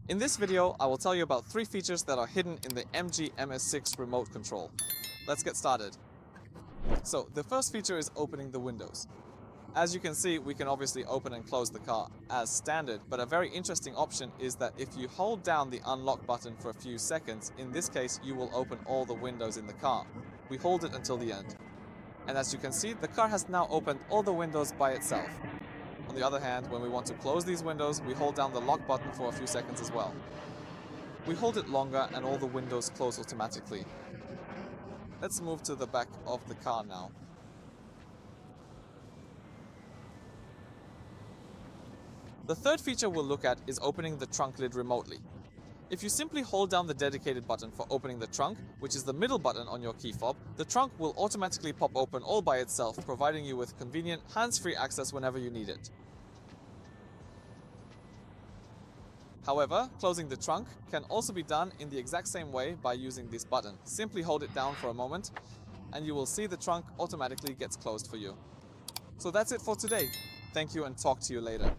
In this video, I will tell you about 3 features that are hidden in the MG MS6 remote control. Let's get started. So, the first feature is opening the windows. As you can see, we can obviously open and close the car as standard, but a very interesting option is that if you hold down the unlock button for a few seconds, in this case you will open all the windows in the car. We hold it until the end. And as you can see, the car has now opened all the windows by itself. On the other hand, when we want to close these windows, we hold down the lock button for a few seconds as well. We hold it longer and all the windows close automatically. Let's move to the back of the car now. The third feature we'll look at is opening the trunk lid remotely. If you simply hold down the dedicated button for opening the trunk, which is the middle button on your key fob, the trunk will automatically pop open all by itself, providing you with convenient, hands-free access whenever you need it. However, closing the trunk can also be done in the exact same way by using this button. Simply hold it down for a moment, and you will see the trunk automatically gets closed for you. So that's it for today. Thank you and talk to you later.